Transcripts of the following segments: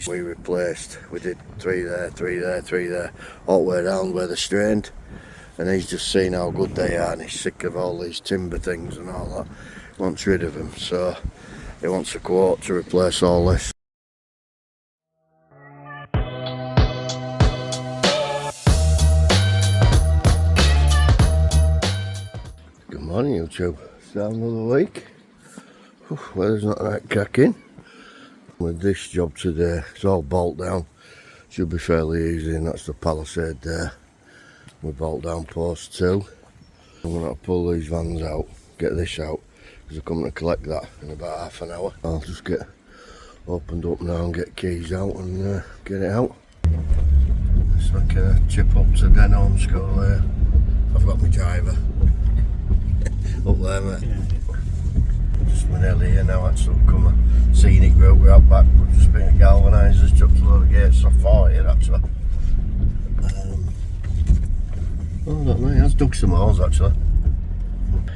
We replaced, we did 3 there, 3 there, 3 there, all the way around where they're strained. And he's just seen how good they are and he's sick of all these timber things and all that. He wants rid of them, so he wants a quote to replace all this. Good morning YouTube, it's down another week. Weather's not right cracking. With this job today, it's all bolt down. Should be fairly easy, and that's the palisade there. We bolt down post 2. I'm going to pull these vans out, get this out, because they're coming to collect that in about half an hour. I'll just get opened up now and get keys out and get it out. It's like a chip up to Denholm School there. I've got my driver. Up there, mate. Yeah. Just we're nearly here now, actually. Come a scenic route, we're out back. We've just been at galvanisers, chucked a load of gates off 40 here, actually. Oh, I don't know, he has dug some holes, actually.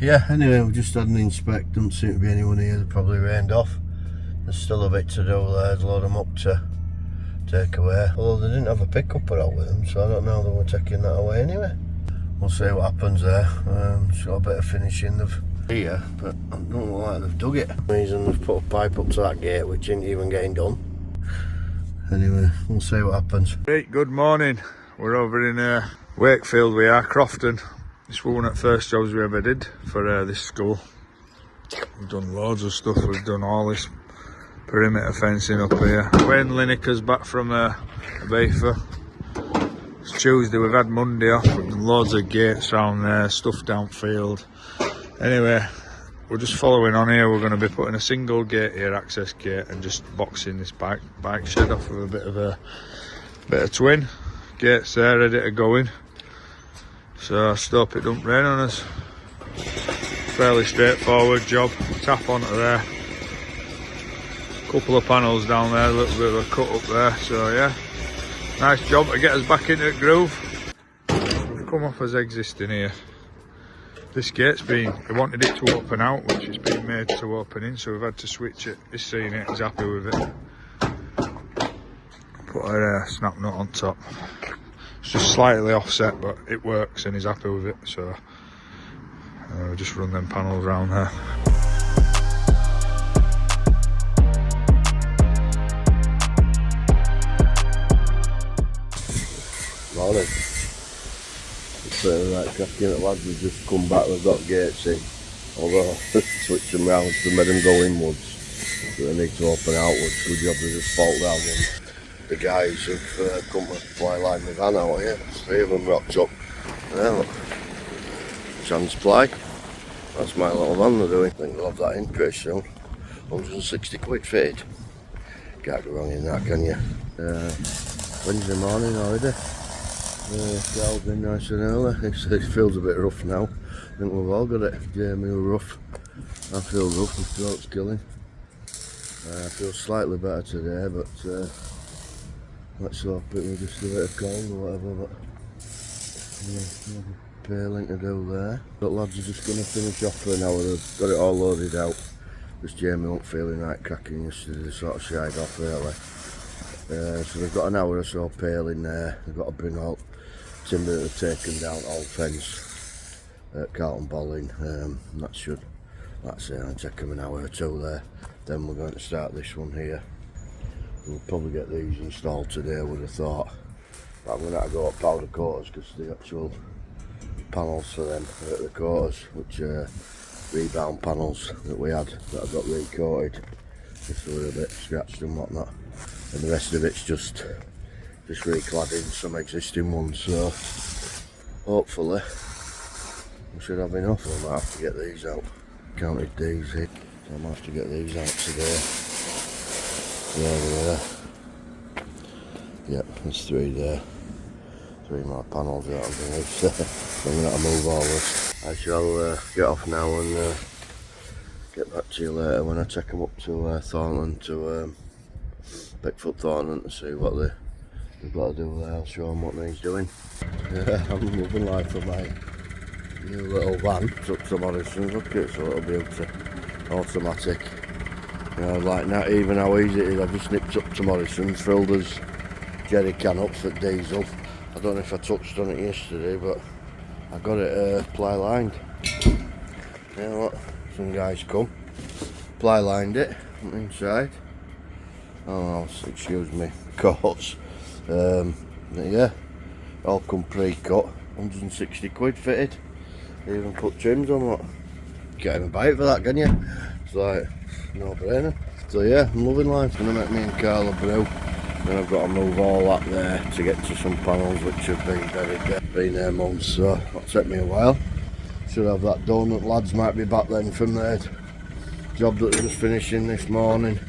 Yeah, anyway, we've just had an inspect. Doesn't seem to be anyone here, they probably rained off. There's still a bit to do there, there's a load of them up to take away. Although they didn't have a pickup out with them, so I don't know they were taking that away anyway. We'll see what happens there. It's got a bit of finishing of here, but I don't know why they've dug it. The reason they've put a pipe up to that gate which isn't even getting done. Anyway, we'll see what happens. Right, good morning. We're over in Wakefield, we are, Crofton. This was one of the first jobs we ever did for this school. We've done loads of stuff, we've done all this perimeter fencing up here. Wayne Lineker's back from Abifa. It's Tuesday, we've had Monday off, we've done loads of gates around there, stuff downfield. Anyway, we're just following on here. We're going to be putting a single gate here, access gate, and just boxing this bike shed off with a bit of twin. Gates there, ready to go in. So I just hope it don't rain on us. Fairly straightforward job. Tap onto there. Couple of panels down there, a little bit of a cut up there. So yeah, nice job to get us back into the groove. We've come off as existing here. This gate's been, we wanted it to open out, which has been made to open in, so we've had to switch it. He's seen it, he's happy with it. Put a snap nut on top. It's just slightly offset, but it works and he's happy with it, so we'll just run them panels around there. Morning. Right cracking at lads, we've just come back, we've got gates in, although switch them round to make them go inwards, so they need to open outwards. Good job they just bolt down them. The guys have come to fly line my van out here, 3 of them rocked up. Yeah, look, Transply, that's my little van they're doing. I think they'll have that in pretty soon. 160 quid fitted. Can't go wrong in that, can you? Wednesday morning already. It's been nice and early. It feels a bit rough now. I think we've all got it. Jamie was rough. I feel rough, my throat's killing. I feel slightly better today, but let's hope it was just a bit of cold or whatever. But yeah, paling to do there. But lads are just going to finish off for an hour. They've got it all loaded out. Just Jamie wasn't feeling right cracking yesterday. They sort of shied off early. So they've got an hour or so paling there. They've got to bring all timber that they've taken down, old fence at Carlton Bolling. That's it, I'll take them an hour or 2 there. Then we're going to start this one here. We'll probably get these installed today, I would have thought. But I'm going to have to go up powder coaters because the actual panels for them are at the coaters, which are rebound panels that we had that I got recoated. Just a little bit scratched and whatnot. And the rest of it's just recladding some existing ones, so hopefully we should have enough. I might have to get these out. Counted these here, so I might have to get these out today. There. Yep, there's 3 there. 3 more panels out underneath. I'm going to have to move all this. I shall get off now and get back to you later when I take them up to Thornton, to Pickfoot Thornton, to see what they've got to do there. I'll show them what he's doing. Yeah, I'm moving life for my new little van. Took some Morrison's, look at it, so it'll be up to automatic. You know, like not even how easy it is. I've just nipped up to Morrison's, filled his jerry can up for diesel. I don't know if I touched on it yesterday, but I got it ply lined. You know what? Some guys come, ply lined it inside. Oh, excuse me, coats. Yeah, all come pre-cut. 160 quid fitted. Even put trims on. What? Can't even buy it for that, can you? It's like no brainer. So yeah, I'm loving life. Gonna make me and Carl a brew. Then I've got to move all that there to get to some panels which have been been there months, so it'll take me a while. Should have that done. The lads might be back then from their job that they're just finishing this morning.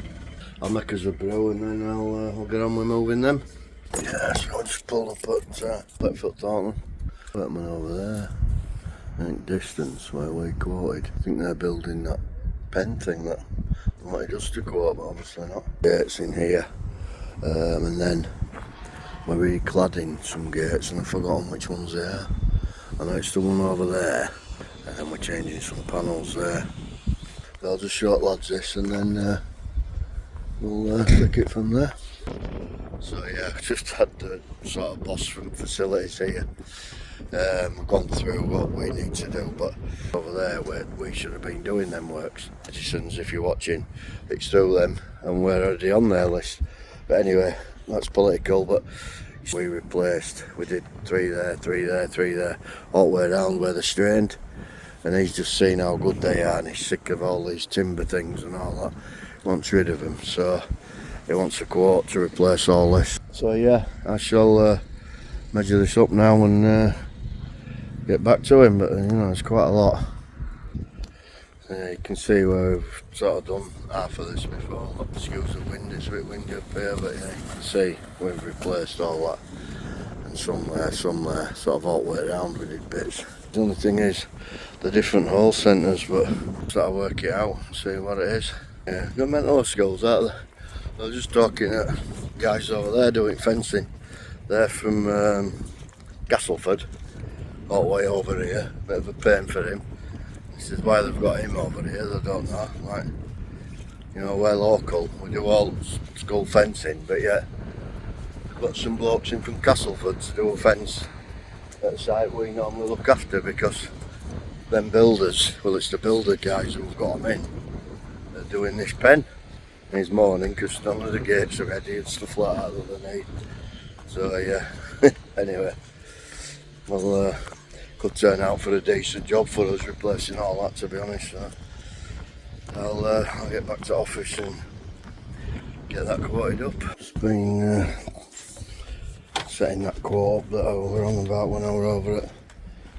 I'll make us a brew and then I'll get on with moving them. Yeah, so I'll just pull up at Blackfoot Thornton. Workman over there. I think distance where we quoted. I think they're building that pen thing that I wanted us to quote, but obviously not. Gates in here. And then we're recladding some gates and I've forgotten which ones they are. I know it's the one over there, and then we're changing some panels there. I'll just show lads this and then we'll take it from there. So yeah, I've just had the sort of boss from facilities here. We've gone through what we need to do, but over there where we should have been doing them works. Edison's, if you're watching, it's through them and we're already on their list. But anyway, that's political, but we did 3 there, 3 there, 3 there, all the way around where they're strained. And he's just seen how good they are and he's sick of all these timber things and all that. He wants rid of them, so he wants a quote to replace all this. So yeah, I shall measure this up now and get back to him, but you know, it's quite a lot. You can see where we've sort of done half of this before. Excuse the wind, it's a bit windy up here, but yeah, you can see we've replaced all that. And some there, sort of all the way around we did bits. The only thing is the different hole centres, but sort of work it out and see what it is. Yeah, got mental skills out there. I was just talking to guys over there doing fencing. They're from Castleford, all the way over here. Bit of a pain for him. This is why they've got him over here, they don't know. Like, you know, we're local, we do all school fencing, but yeah, we've got some blokes in from Castleford to do a fence at the site we normally look after, because them builders, well, it's the builder guys who've got them in, they're doing this pen. And it's morning because none of the gates are ready and stuff like that they need. So yeah, anyway, well, could turn out for a decent job for us replacing all that, to be honest. So I'll get back to office and get that quoted up. Just been setting that quote up that I was on about when I was over at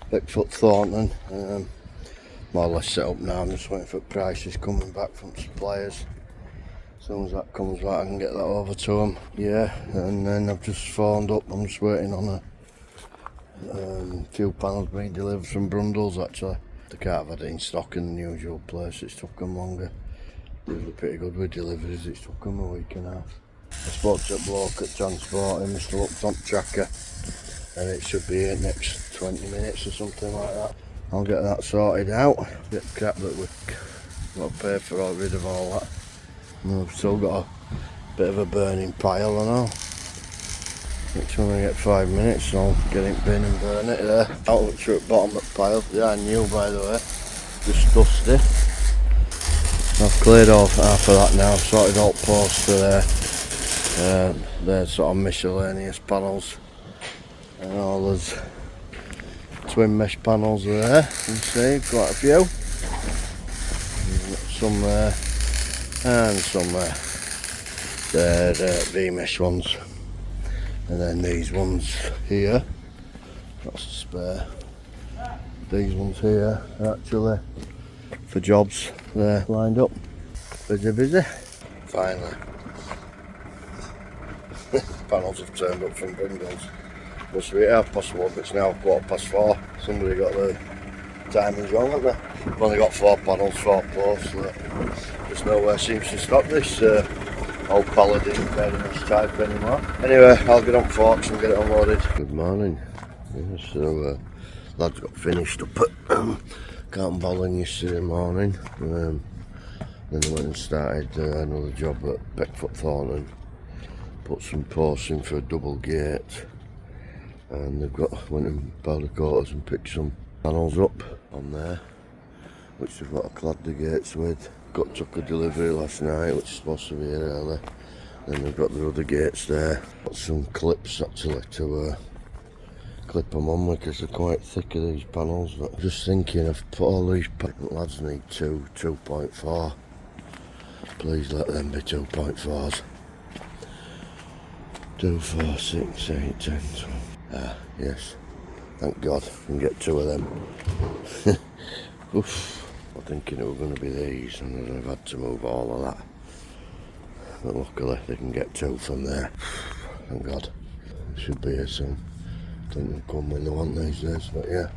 Blackfoot Thornton. More or less set up now. I'm just waiting for prices coming back from suppliers. As soon as that comes back I can get that over to them. Yeah, and then I've just phoned up, I'm just waiting on a few panels being delivered from Brundles actually. They can't have had it in stock in the usual place, it's took them longer. They were pretty good with deliveries, it's took them a week and a half. I spoke to a bloke at transport, Mr. Upton Tracker, and it should be here next 20 minutes or something like that. I'll get that sorted out, get the crap that we've got to pay for, all rid of all that. And I've still got a bit of a burning pile and all. Which when I get 5 minutes, so I'll get it bin and burn it there. Out at the bottom of the pile, yeah, new by the way, just dusty. I've cleared off half of that now, I've sorted out posts for there. They're sort of miscellaneous panels. And all those twin mesh panels there, you can see, quite a few. Some there, and some there. They're V-mesh ones. And then these ones here, that's a spare. These ones here are actually for jobs, they're lined up. Busy. Finally. Panels have turned up from Brindles. Must be 1:30, but it's now 4:15. Somebody got the timings wrong, haven't they? We've only got 4 panels, 4 posts. There's nowhere seems to stop this old Paladin very much type anymore. Anyway, I'll get on forks and get it unloaded. Good morning. Yeah, so lads got finished up at Canton Bolling yesterday morning. Then I went and started another job at Beckfoot Thornton. Put some posts in for a double gate, and they've got went in powder coaters and picked some panels up on there, which they've got to clad the gates with. Took a delivery last night, which is supposed to be here early. Then they've got the other gates there. Got some clips actually to clip them on because they're quite thick of these panels. But I'm just thinking, I've put all these lads need 2.4. Please let them be 2.4s. 2, 4, 6, 8, 10, 12. Yes. Thank God I can get 2 of them. Oof. I'm thinking it was going to be these, and I've had to move all of that. But luckily they can get 2 from there. Thank God. Should be here soon. I think they'll come when they want these days, but yeah.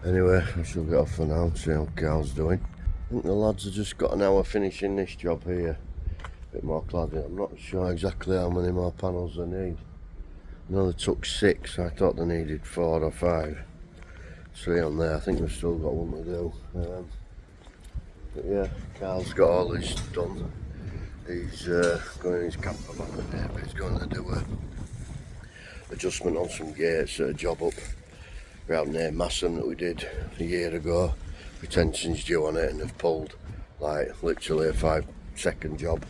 Anyway, I shall get off for now, see how Carl's doing. I think the lads have just got an hour finishing this job here. A bit more cladding. I'm not sure exactly how many more panels they need. I know they took 6, I thought they needed 4 or 5. 3 on there, I think we've still got one to do. But yeah, Carl's got all his done. He's going in his camper van today, but he's going to do a adjustment on some gates at a job up around near Massam that we did a year ago. Retention's due on it, and they've pulled like literally a 5-second job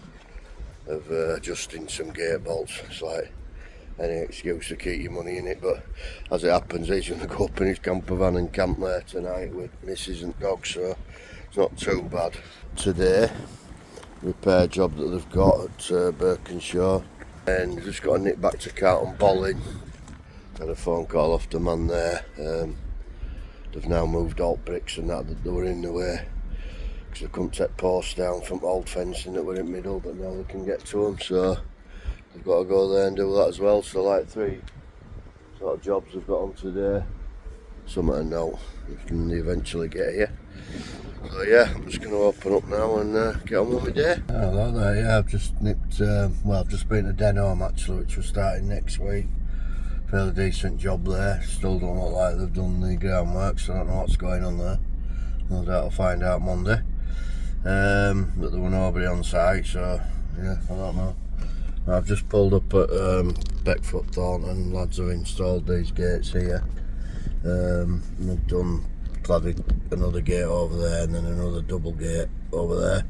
of adjusting some gate bolts. It's like any excuse to keep your money in it, but as it happens he's going to go up in his camper van and camp there tonight with missus and dogs, so it's not too bad. Today, repair job that they've got at Birkinshaw, and just got to nip back to Carlton Bolling. Had a phone call off the man there. They've now moved all bricks and that they were in the way because they couldn't take posts down from old fencing that were in the middle, but now they can get to them, so they've got to go there and do that as well. So like 3 sort of jobs they've got on today. Something to note when they eventually get here. So yeah, I'm just going to open up now and get on with my day. Hello there, yeah, I've just nipped, I've just been to Denham actually, which we're starting next week. Fairly decent job there, still don't look like they've done the groundwork, so I don't know what's going on there. No doubt I'll find out Monday. But there were nobody on site, so yeah, I don't know. I've just pulled up at Beckfoot Thornton, lads have installed these gates here. And they've done cladded another gate over there and then another double gate over there.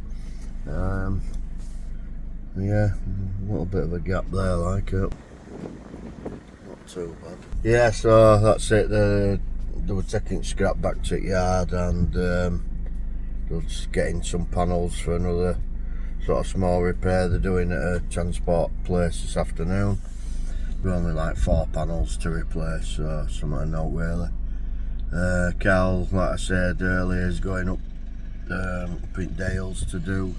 Yeah, a little bit of a gap there, like it. Not too bad. Yeah, so that's it. They were taking scrap back to the yard, and they were just getting some panels for another sort of small repair they're doing at a transport place this afternoon. We're only like 4 panels to replace, so something to note really. Carl, like I said earlier, is going up in Dales to do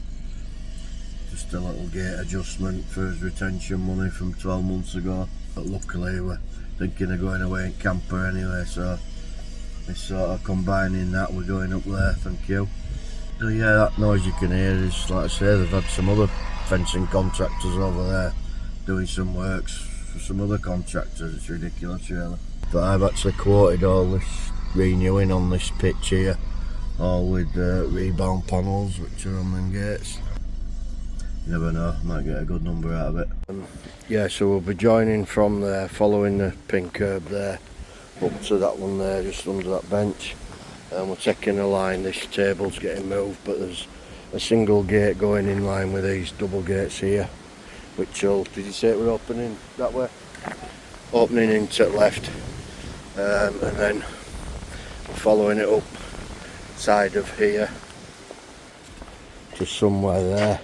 just a little gate adjustment for his retention money from 12 months ago. But luckily we're thinking of going away in camper anyway, so it's sort of combining that. We're going up there, thank you. So yeah, that noise you can hear is, like I say, they've had some other fencing contractors over there doing some works for some other contractors. It's ridiculous really. But I've actually quoted all this renewing on this pitch here, all with rebound panels which are on them gates. You never know, might get a good number out of it. Yeah, so we'll be joining from there, following the pin curb there up to that one there just under that bench, and we're taking a line. This table's getting moved, but there's a single gate going in line with these double gates here, which will, did you say it we're opening that way? Opening into the left, and then following it up side of here to somewhere there,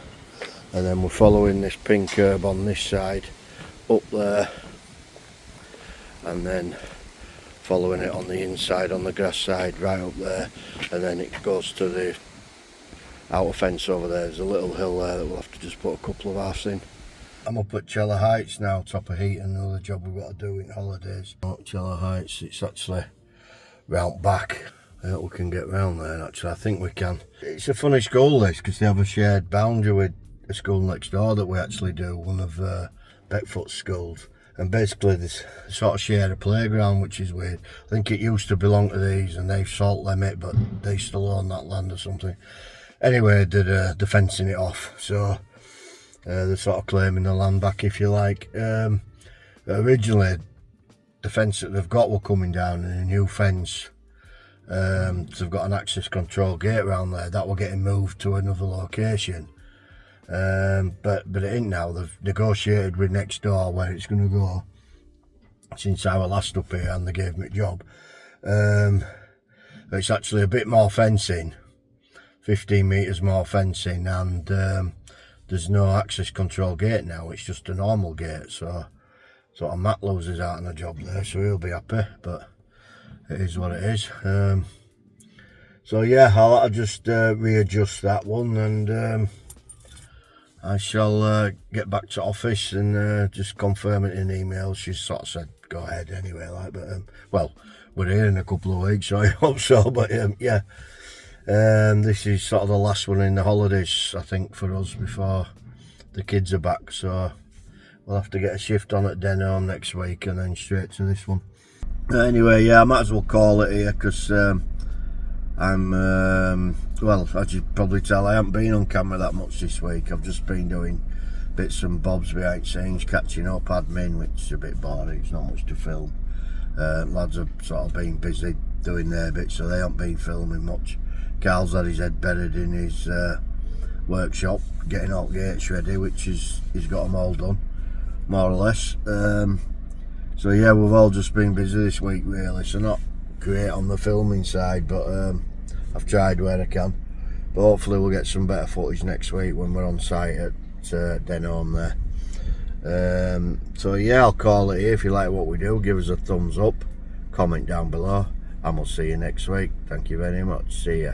and then we're following this pin curb on this side up there, and then following it on the inside on the grass side right up there, and then it goes to the outer fence over there. There's a little hill there that we'll have to just put a couple of halves in. I'm up at Chella Heights now, top of heat, and another job we've got to do in holidays. At Chella Heights, it's actually round back. I hope we can get round there actually, I think we can. It's a funny school this, because they have a shared boundary with a school next door that we actually do, one of Beckfoot's schools. And basically they sort of share a playground, which is weird. I think it used to belong to these and they've salt limit, but they still own that land or something. anyway, they're fencing it off, so they're sort of claiming the land back, if you like. Originally, the fence that they've got were coming down, and a new fence. They've got an access control gate around there that were getting moved to another location. But it ain't now. They've negotiated with next door where it's going to go since I was last up here and they gave me a job. It's actually a bit more fencing, 15 metres more fencing, and there's no access control gate now. It's just a normal gate, so sort of Matt loses out on a job there, so he'll be happy, but it is what it is. So yeah, I'll just readjust that one, and I shall get back to office and just confirm it in email. She's sort of said go ahead anyway, like, but well, we're here in a couple of weeks, so I hope so. But yeah, this is sort of the last one in the holidays, I think, for us before the kids are back. So we'll have to get a shift on at Denholm next week and then straight to this one. Anyway, yeah, I might as well call it here because I'm, well, as you probably tell, I haven't been on camera that much this week. I've just been doing bits and bobs behind scenes, catching up, admin, which is a bit boring. It's not much to film. Lads have sort of been busy doing their bits, so they haven't been filming much. Carl's had his head buried in his workshop, getting all gates ready, which he's got them all done, more or less. So yeah, we've all just been busy this week, really. So not great on the filming side, but I've tried where I can. But hopefully we'll get some better footage next week when we're on site at Denholm there. So yeah, I'll call it here. If you like what we do, give us a thumbs up, comment down below, and we'll see you next week. Thank you very much. See ya.